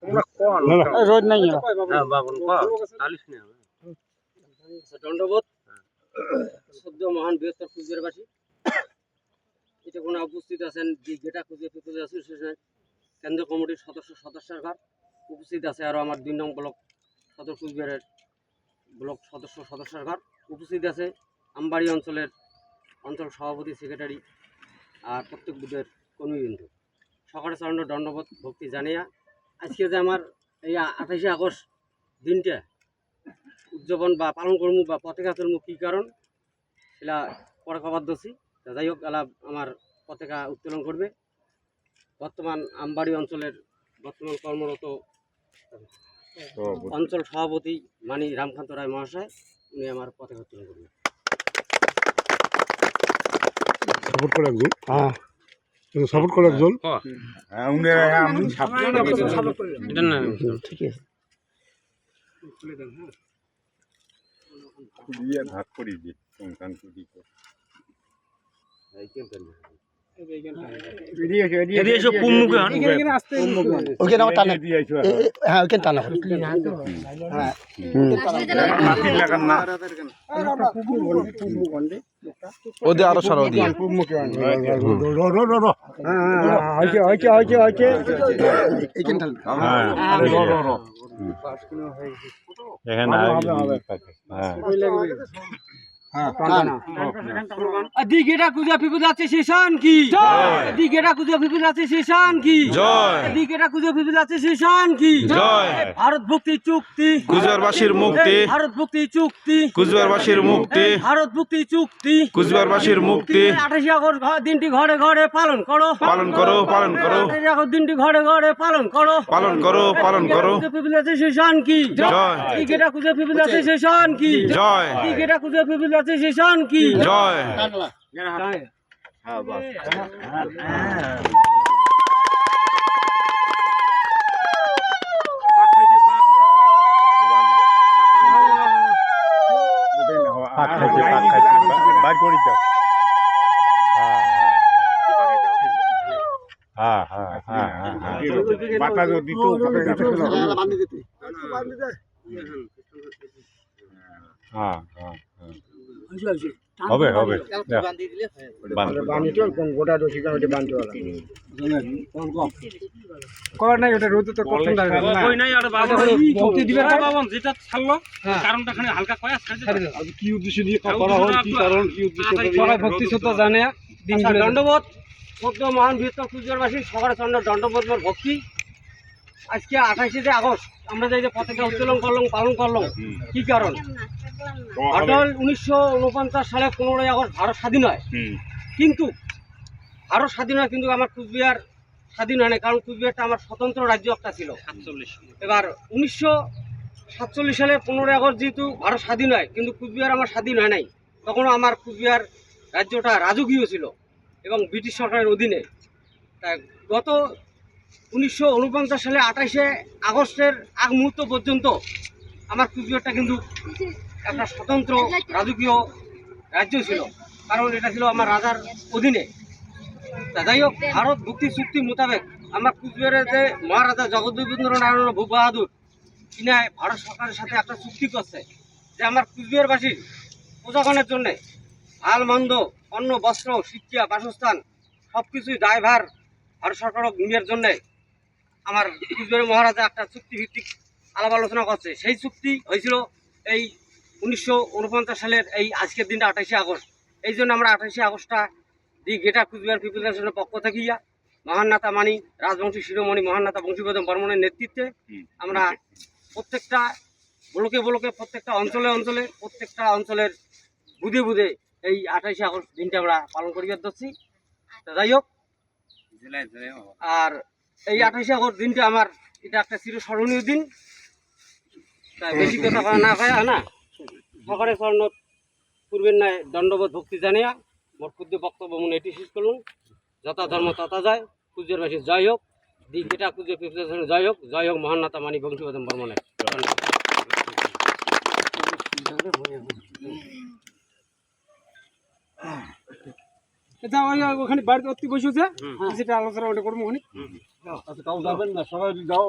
রোদ নাই দণ্ডবোধ সদ্য মহান বৃহত্তর কুচবিহারবাসী এটা কোনো উপস্থিত আছেন যেটা কুচবিহার পিপলস অ্যাসোসিয়েশনের কেন্দ্র কমিটির সদস্যরা উপস্থিত আছে, আরও আমার 2 নং ব্লক সদর কুচবিহারের ব্লক সদস্যরা উপস্থিত আছে, আমবাড়ি অঞ্চলের অঞ্চল সভাপতি সেক্রেটারি আর প্রত্যেক বুথের কর্মীবৃন্দ সকালে চরণ দণ্ডবোধ ভক্তি জানিয়া আজকে যে আমার এই 28শে আগস্ট দিনটা উদযাপন বা পালন করবো বা পতাকা তুলবো কী কারণ সেটা পরে কবার দোষী। যাই হোক এলা আমার পতাকা উত্তোলন করবে বর্তমান আমবাড়ি অঞ্চলের বর্তমান কর্মরত অঞ্চল সভাপতি মানি রামকান্ত রায় মহাশয়, উনি আমার পতাকা উত্তোলন করবেন। সাপোর্ট করে একজন সাপোর্ট করে একজন ঠিক আছে ভাগ করি দিই ওদের আরো সারা দিয়ে দিঘেটা কুজা পিপুল আছে সেশন কি জয়, দিঘেটা কুজা পিপুল আছে সেশন কি জয়, দিঘেটা কুজা পিপুল আছে সেশন কি জয়। ভারত ভক্তি চুক্তি কুচবিহারবাসীর মুক্তি, ভারত ভক্তি চুক্তি কুচবিহারবাসীর মুক্তি, ভারত ভক্তি চুক্তি কুচবিহারবাসীর মুক্তি। 28শে আগস্ট দিনটি ঘরে ঘরে পালন করো, পালন করো, পালন করো, 28শে আগস্ট দিনটি ঘরে ঘরে পালন করো, পালন করো, পালন করো। পিপুল আছে সেশন কি জয়, দিঘেটা কুজা পিপুল আছে সেশন কি জয়, দিঘেটা কুজা পিপুল আছে সেশন কি জয়। বাইর করে দাও। পাতা দিত হবে হবে গোটা কর নাই ওটা রোদ তো পছন্দ কই নাই আর ভক্তি দিবে বাবন যেটা ছাড়লো কারণটা খানে হালকা কয়া ছাড়ে দাও। কি উদ্দেশ্য নিয়ে করা হয়, কি কারণ, কি উদ্দেশ্য সবাই ভক্তি শ্রদ্ধা জানে দিনগুলো দণ্ডবোধ সদ্য মহান বৃহত্তর কুচবিহারবাসী সবার চন্দ্র দণ্ডবোধ ভক্তি। আজকে 28শে আগস্ট আমরা যে পতাকা উত্তোলন করলাম পালন করলাম কি কারণ ভারত 1949 সালে 15ই আগস্ট ভারত স্বাধীন হয়, কিন্তু ভারত স্বাধীন হয় কিন্তু আমার কুচবিহার স্বাধীন হয় না, কারণ কুচবিহারটা আমার স্বতন্ত্র রাজ্য একটা ছিল। এবার 1947 সালে 15ই আগস্ট যেহেতু ভারত স্বাধীন হয় কিন্তু কুচবিহার আমার স্বাধীন হয় নাই, তখনও আমার কুচবিহার রাজ্যটা রাজকীয় ছিল এবং ব্রিটিশ সরকারের অধীনে। তাই গত 1949 সালে 28শে আগস্টের আগ মুহূর্ত পর্যন্ত আমার কুচবিহারটা কিন্তু একটা স্বতন্ত্র রাজকীয় রাজ্য ছিল, কারণ এটা ছিল আমার রাজার অধীনে। তা যাই হোক ভারত ভক্তি চুক্তি মোতাবেক আমার কুচবিহারের যে মহারাজা জগদ্দীপেন্দ্র নারায়ণ ভূপ বাহাদুর তিনি ভারত সরকারের সাথে একটা চুক্তি করছে যে আমার কুচবিহারবাসীর প্রজাগণের জন্য ভাল মন্দ অন্ন বস্ত্র শিক্ষা বাসস্থান সব কিছুই দায়ভার ভারত সরকার নেওয়ার জন্যে আমার কুচবিহারের মহারাজা একটা চুক্তিভিত্তিক আলাপ আলোচনা করছে। সেই চুক্তি হয়েছিল এই 1949 সালের এই আজকের দিনটা 28শে আগস্ট। এই জন্য আমরা 28শে আগস্টটা দিঘেটা কুচবিহার পিপুল অ্যাসোসিয়েশনের পক্ষ থেকে মহান নেতা মানি রাজবংশী শিরোমণি মহান নেতা বংশীবর্ধন বর্মনের নেতৃত্বে আমরা প্রত্যেকটা ব্লকে ব্লকে প্রত্যেকটা অঞ্চলে অঞ্চলে প্রত্যেকটা অঞ্চলের বুধে বুধে এই 28শে আগস্ট দিনটা আমরা পালন করিয়ে দিচ্ছি। যাই হোক আর এই 28শে আগস্ট দিনটা আমার এটা একটা চিরস্মরণীয় দিন। তাই বেশি কথা না হয় না সকালে স্বর্ণ পূর্বের ন্যায় দণ্ডবোধ ভক্তি জানিয়া মোট ক্ষুদ্র বক্তব্য মনে এটি শেষ করলুন। যথা ধর্ম তথা যায়, কুচবিহারবাসী জয় হোক, দিঘেটা কুচবিহার পিপলস অ্যাসোসিয়েশন জয় হোক, জয় হোক মহান নেতা মানি বংশীবর্ধন বর্মনের। ওখানে বাড়িতে অতি বসেছে সেটা আলোচনা ওটা করবো ওখানে। যাবেন না সবাই যাও।